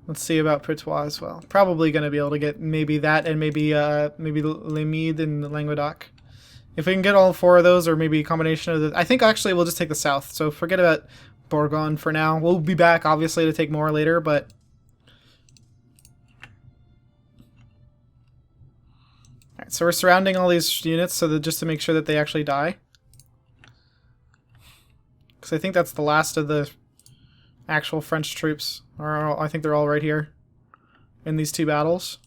Let's see about Pitois as well. Probably going to be able to get maybe that and maybe Limide and Languedoc. If we can get all four of those, or maybe a combination of the... I think actually we'll just take the south, so forget about Bourgogne for now. We'll be back, obviously, to take more later, but... Alright, so we're surrounding all these units so that just to make sure that they actually die. Because I think that's the last of the actual French troops. Or I think they're all right here in these two battles.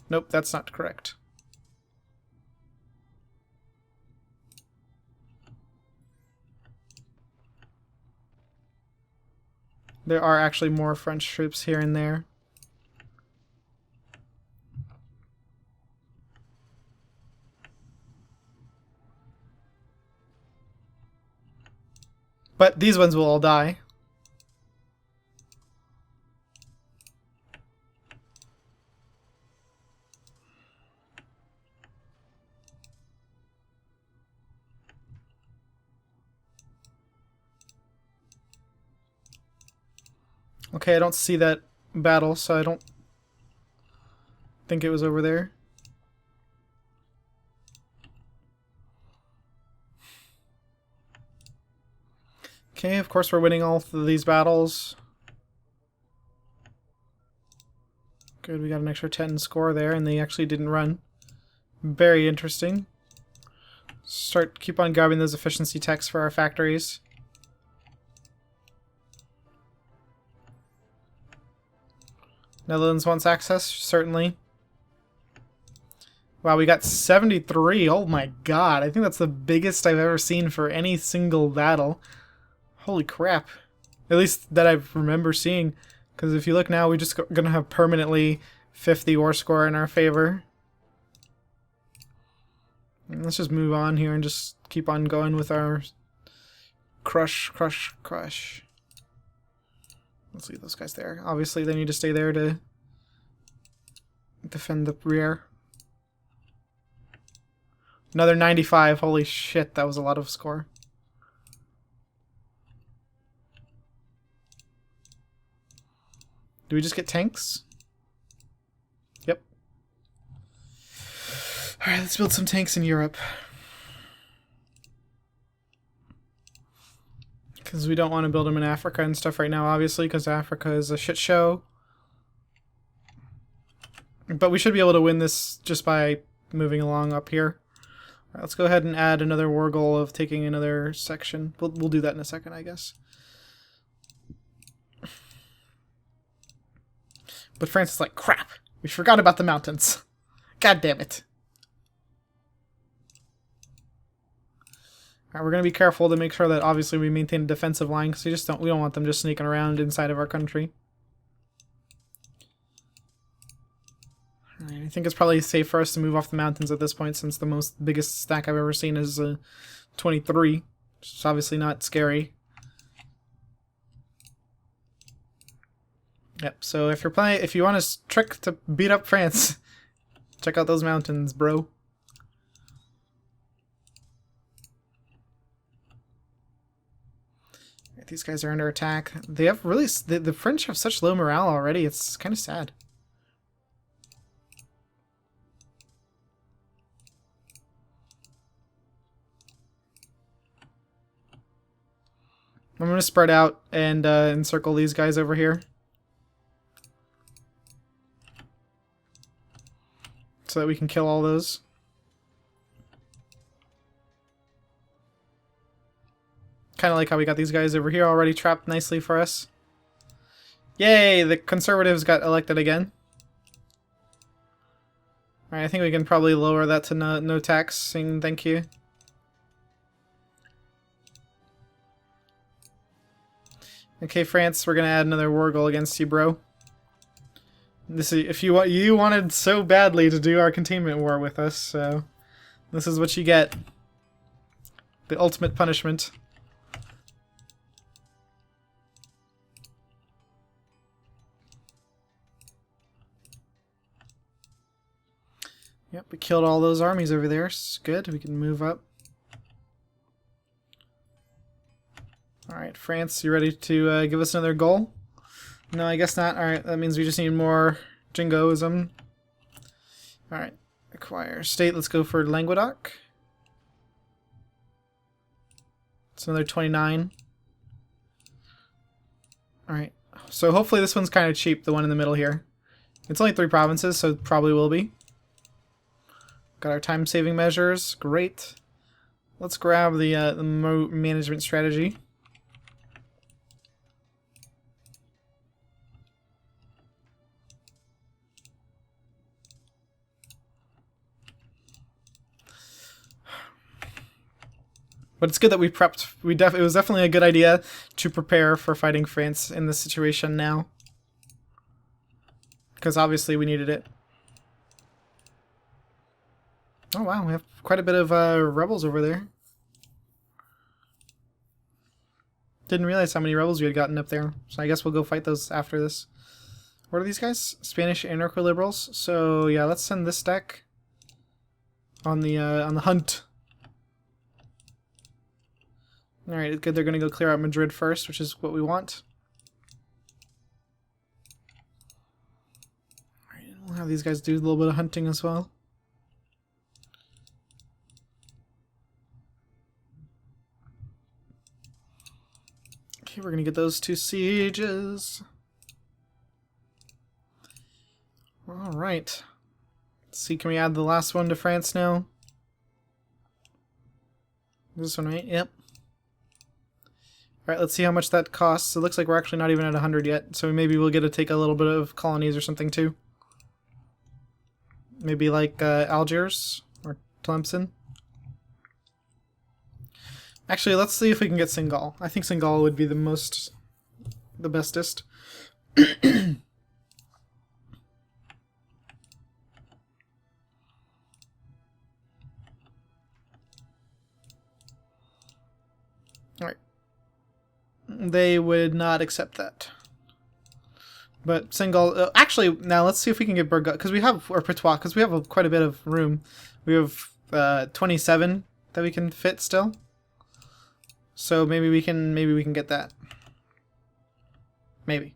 Nope, that's not correct. There are actually more French troops here and there. But these ones will all die. Okay, I don't see that battle, so I don't think it was over there. Okay, of course we're winning all of these battles. Good, we got an extra 10 score there, and they actually didn't run. Very interesting. Keep on grabbing those efficiency techs for our factories. Netherlands wants access? Certainly. Wow, we got 73. Oh my god, I think that's the biggest I've ever seen for any single battle. Holy crap. At least that I remember seeing. Because if you look now, we're just going to have permanently 50 war score in our favor. And let's just move on here and just keep on going with our crush. Let's leave those guys there. Obviously, they need to stay there to defend the rear. Another 95. Holy shit, that was a lot of score. Do we just get tanks? Yep. Alright, let's build some tanks in Europe. Because we don't want to build them in Africa and stuff right now, obviously, because Africa is a shit show. But we should be able to win this just by moving along up here. Alright, let's go ahead and add another war goal of taking another section. We'll do that in a second, I guess. But France is like, crap, we forgot about the mountains. God damn it. Alright, we're going to be careful to make sure that obviously we maintain a defensive line, because we don't want them just sneaking around inside of our country. Alright, I think it's probably safe for us to move off the mountains at this point, since the biggest stack I've ever seen is 23, which is obviously not scary. Yep, so if you want a trick to beat up France, check out those mountains, bro. Right, these guys are under attack. They have really... The French have such low morale already, it's kind of sad. I'm going to spread out and encircle these guys over here. So that we can kill all those. Kind of like how we got these guys over here already trapped nicely for us. Yay! The Conservatives got elected again. Alright, I think we can probably lower that to no taxing, thank you. Okay, France, we're gonna add another war goal against you, bro. This is, if you wanted so badly to do our containment war with us, so this is what you get. The ultimate punishment. Yep, we killed all those armies over there. It's good, we can move up. Alright, France, you ready to give us another goal? No, I guess not. Alright, that means we just need more jingoism. Alright, acquire state. Let's go for Languedoc. It's another 29. Alright, so hopefully this one's kind of cheap, the one in the middle here. It's only 3 provinces, so it probably will be. Got our time-saving measures. Great. Let's grab the management strategy. But it's good that we prepped. It was definitely a good idea to prepare for fighting France in this situation now. Because obviously we needed it. Oh wow, we have quite a bit of rebels over there. Didn't realize how many rebels we had gotten up there. So I guess we'll go fight those after this. What are these guys? Spanish anarcho-liberals. So yeah, let's send this deck on the hunt. Alright, good. They're going to go clear out Madrid first, which is what we want. Alright, we'll have these guys do a little bit of hunting as well. Okay, we're going to get those 2 sieges. Alright. Let's see, can we add the last one to France now? This one, right? Yep. Alright, let's see how much that costs. It looks like we're actually not even at 100 yet, so maybe we'll get to take a little bit of colonies or something too. Maybe like Algiers or Tlemcen. Actually, let's see if we can get Senegal. I think Senegal would be the bestest. Alright. They would not accept that. But Senegal... actually, now let's see if we can get Burgos, because we have... or Patois, because we have quite a bit of room. We have 27 that we can fit still. So maybe we can get that. Maybe.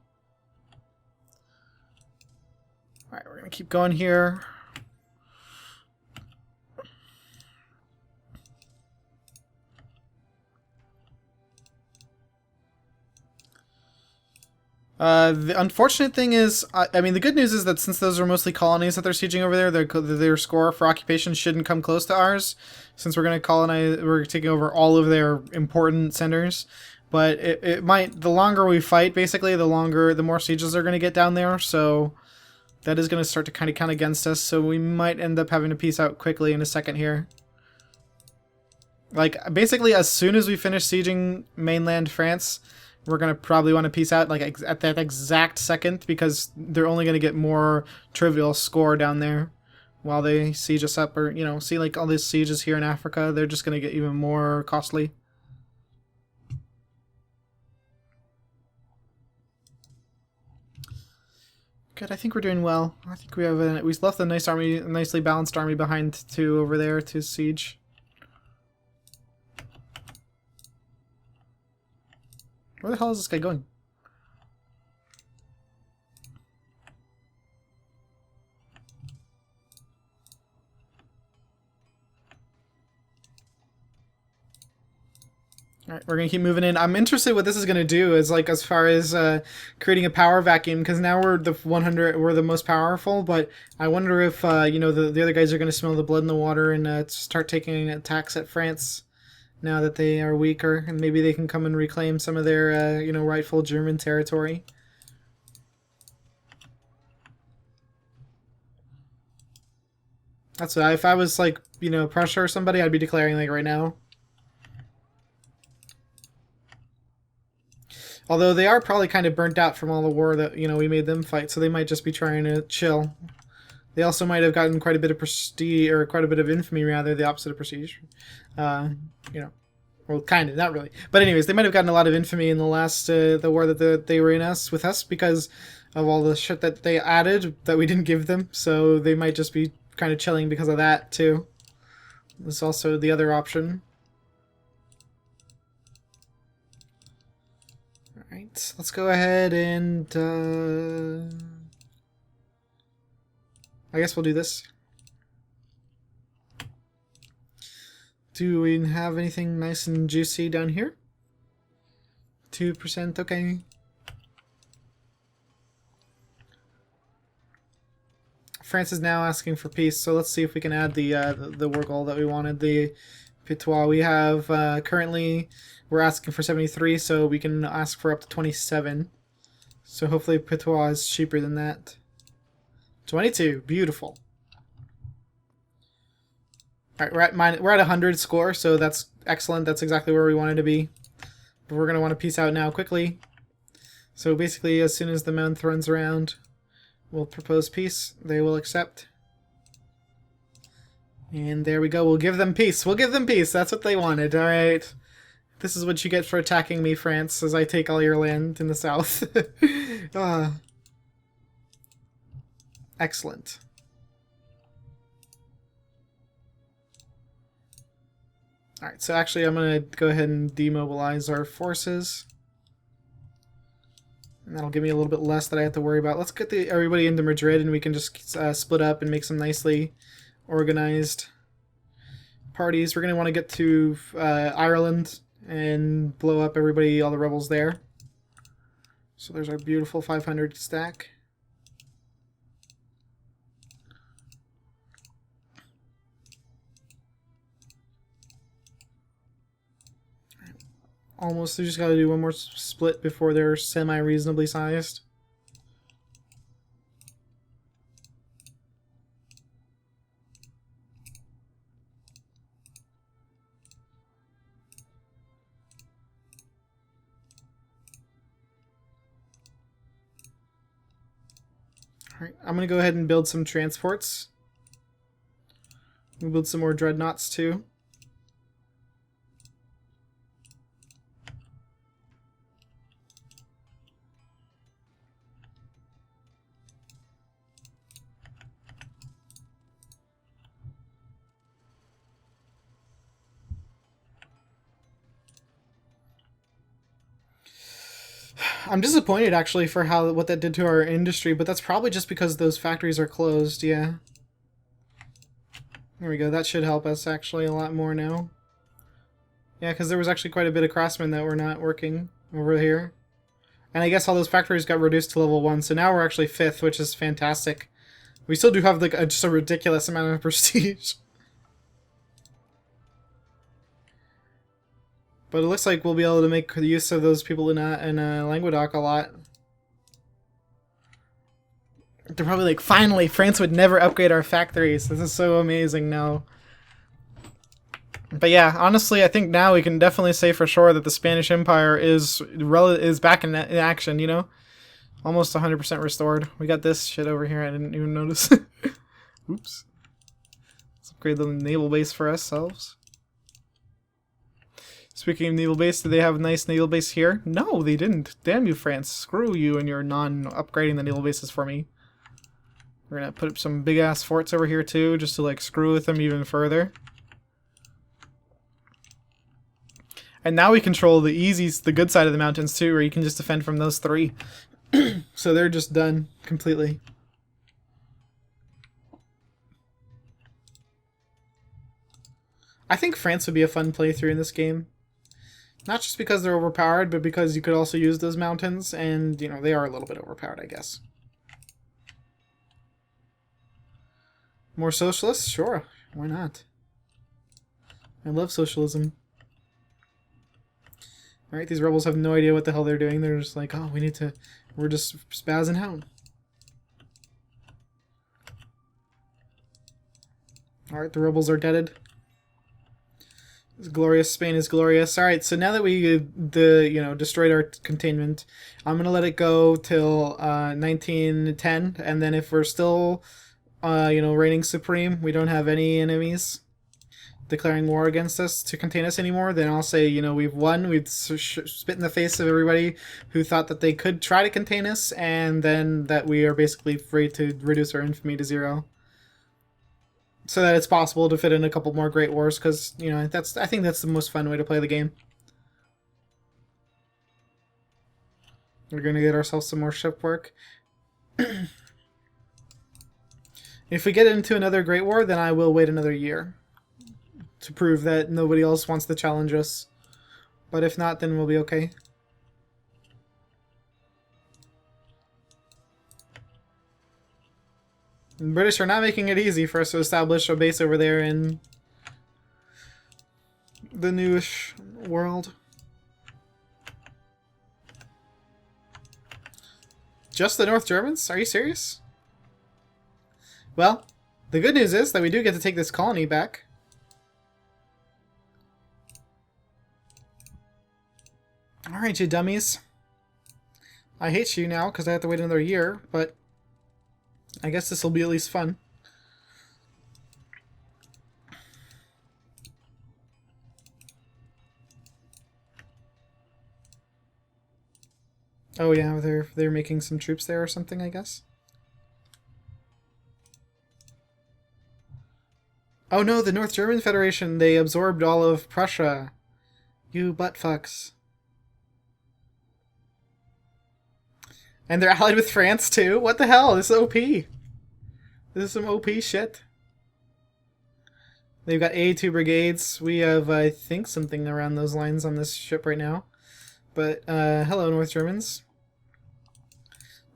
Alright, we're gonna keep going here. The unfortunate thing is, I mean, the good news is that since those are mostly colonies that they're sieging over there, their score for occupation shouldn't come close to ours, since we're going to colonize, we're taking over all of their important centers. But it might, the longer we fight, basically, the more sieges are going to get down there, so that is going to start to kind of count against us, so we might end up having to peace out quickly in a second here. Like, basically, as soon as we finish sieging mainland France, we're going to probably want to peace out like at that exact second, because they're only going to get more trivial score down there while they siege us up. Or, you know, see like all these sieges here in Africa, they're just going to get even more costly. Good, I think we're doing well. I think we have we left a nice army, a nicely balanced army behind too over there to siege. Where the hell is this guy going? Alright, we're gonna keep moving in. I'm interested what this is gonna do is like as far as creating a power vacuum, because now we're the most powerful, but I wonder if you know, the other guys are gonna smell the blood in the water and start taking attacks at France now that they are weaker, and maybe they can come and reclaim some of their you know, rightful German territory. That's what if I was like, you know, Prussia or somebody, I'd be declaring like right now. Although they are probably kind of burnt out from all the war that, you know, we made them fight, so they might just be trying to chill. They also might have gotten quite a bit of prestige, or quite a bit of infamy, rather, the opposite of prestige. You know, well, kind of, not really. But anyways, they might have gotten a lot of infamy in the last, the war that they were in with us, because of all the shit that they added that we didn't give them, so they might just be kind of chilling because of that, too. There's also the other option. Alright, let's go ahead and I guess we'll do this. Do we have anything nice and juicy down here? 2%, okay. France is now asking for peace, so let's see if we can add the war goal that we wanted, the Pitois. We have currently we're asking for 73, so we can ask for up to 27. So hopefully Pitois is cheaper than that. 22, beautiful. All right, we're at 100 score, so that's excellent. That's exactly where we wanted to be. But we're gonna want to peace out now quickly. So basically, as soon as the month runs around, we'll propose peace. They will accept. And there we go. We'll give them peace. We'll give them peace. That's what they wanted. All right. This is what you get for attacking me, France, as I take all your land in the south. Excellent. Alright, so actually I'm going to go ahead and demobilize our forces. And that'll give me a little bit less that I have to worry about. Let's get everybody into Madrid and we can just split up and make some nicely organized parties. We're going to want to get to Ireland and blow up everybody, all the rebels there. So there's our beautiful 500 stack. Almost, we just gotta do one more split before they're semi-reasonably sized. Alright, I'm gonna go ahead and build some transports. We'll build some more dreadnoughts too. I'm disappointed actually for what that did to our industry, but that's probably just because those factories are closed, yeah. There we go, that should help us actually a lot more now. Yeah, because there was actually quite a bit of craftsmen that were not working over here. And I guess all those factories got reduced to level 1, so now we're actually 5th, which is fantastic. We still do have like just a ridiculous amount of prestige. But it looks like we'll be able to make use of those people in Languedoc a lot. They're probably like, finally, France would never upgrade our factories. This is so amazing now. But yeah, honestly, I think now we can definitely say for sure that the Spanish Empire is back in action, you know? Almost 100% restored. We got this shit over here, I didn't even notice. Oops. Let's upgrade the naval base for ourselves. Speaking of naval base, did they have a nice naval base here? No, they didn't. Damn you, France. Screw you and your non-upgrading the naval bases for me. We're gonna put up some big-ass forts over here, too, just to, like, screw with them even further. And now we control the good side of the mountains, too, where you can just defend from those 3. So they're just done completely. I think France would be a fun playthrough in this game. Not just because they're overpowered, but because you could also use those mountains, and, you know, they are a little bit overpowered, I guess. More socialists? Sure. Why not? I love socialism. Alright, these rebels have no idea what the hell they're doing. They're just like, oh, we're just spazzing out. Alright, the rebels are deaded. It's glorious. Spain is glorious. Alright, so now that we destroyed our containment, I'm going to let it go till 1910, and then if we're still, reigning supreme, we don't have any enemies declaring war against us to contain us anymore, then I'll say, we've won, we've spit in the face of everybody who thought that they could try to contain us, and then that we are basically free to reduce our infamy to 0. So that it's possible to fit in a couple more Great Wars, because, I think that's the most fun way to play the game. We're gonna get ourselves some more ship work. If we get into another Great War, then I will wait another year to prove that nobody else wants to challenge us. But if not, then we'll be okay. The British are not making it easy for us to establish a base over there in the newish world. Just the North Germans? Are you serious? Well, the good news is that we do get to take this colony back. Alright, you dummies. I hate you now because I have to wait another year, but I guess this will be at least fun. Oh yeah, they're making some troops there or something, I guess. Oh no, the North German Federation, they absorbed all of Prussia. You buttfucks. And they're allied with France too? What the hell? This is OP. This is some OP shit. They've got A2 brigades. We have, I think, something around those lines on this ship right now. But, hello, North Germans.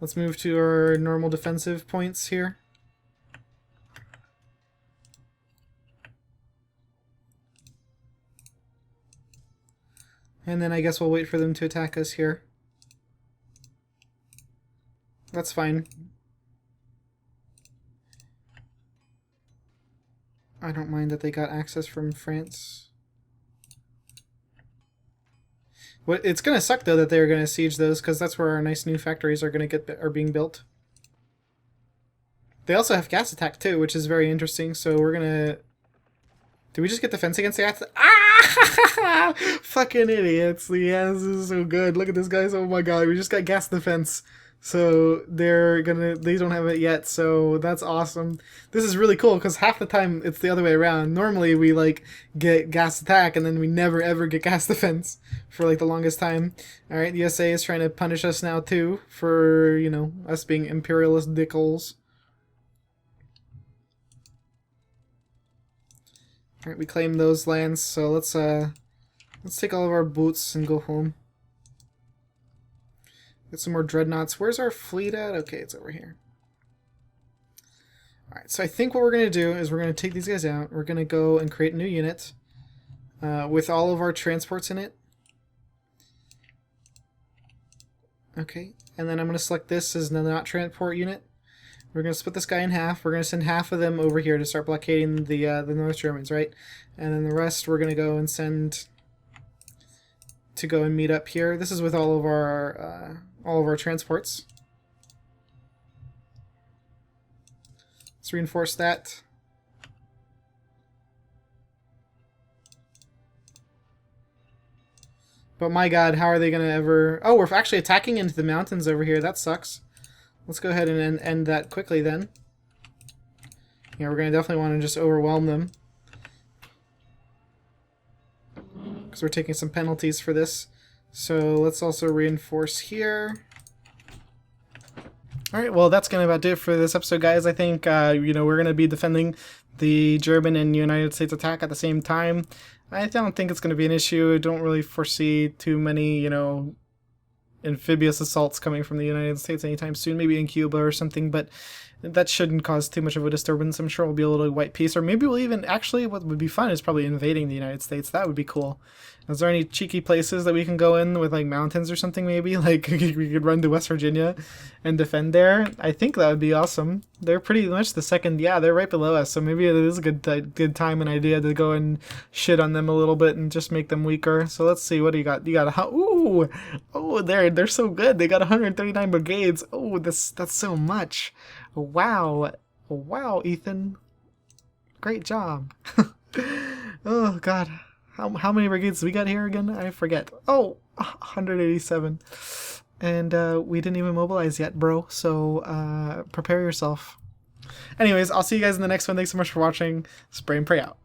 Let's move to our normal defensive points here. And then I guess we'll wait for them to attack us here. That's fine. I don't mind that they got access from France. What it's gonna suck though that they're gonna siege those, because that's where our nice new factories are being built. They also have gas attack too, which is very interesting. So we're gonna. Do we just get defense against the gas? Ah! Fucking idiots! Yeah, this is so good. Look at this, guys. Oh my god, we just got gas defense. So they don't have it yet, so that's awesome. This is really cool because half the time it's the other way around. Normally we like get gas attack and then we never ever get gas defense for like the longest time. Alright, the USA is trying to punish us now too for, you know, us being imperialist dickholes. Alright, we claim those lands, so let's take all of our boats and go home. Get some more dreadnoughts. Where's our fleet at? Okay, it's over here. Alright, so I think what we're going to do is we're going to take these guys out. We're going to go and create a new unit with all of our transports in it. Okay, and then I'm going to select this as the not transport unit. We're going to split this guy in half. We're going to send half of them over here to start blockading the North Germans, right? And then the rest we're going to go and send to go and meet up here. This is with all of our transports. Let's reinforce that. But my god, how are they going to ever... Oh, we're actually attacking into the mountains over here. That sucks. Let's go ahead and end that quickly then. Yeah, we're going to definitely want to just overwhelm them. Because we're taking some penalties for this. So let's also reinforce here. Alright, well that's going to about do it for this episode, guys. I think, you know, we're going to be defending the German and United States attack at the same time. I don't think it's going to be an issue. I don't really foresee too many, you know, amphibious assaults coming from the United States anytime soon. Maybe in Cuba or something, but that shouldn't cause too much of a disturbance. I'm sure we'll be able to wipe peace, or maybe we'll even... Actually, what would be fun is probably invading the United States. That would be cool. Is there any cheeky places that we can go in with, like, mountains or something, maybe? Like, we could run to West Virginia and defend there? I think that would be awesome. They're pretty much the second... Yeah, they're right below us, so maybe it is a good time and idea to go and shit on them a little bit and just make them weaker. So let's see, what do you got? You got a... Ooh! Oh, they're so good. They got 139 brigades. Oh, that's so much. Wow. Wow, Ethan. Great job. Oh, God. How many brigades we got here again? I forget. Oh, 187. And we didn't even mobilize yet, bro. So prepare yourself. Anyways, I'll see you guys in the next one. Thanks so much for watching. Spray and pray out.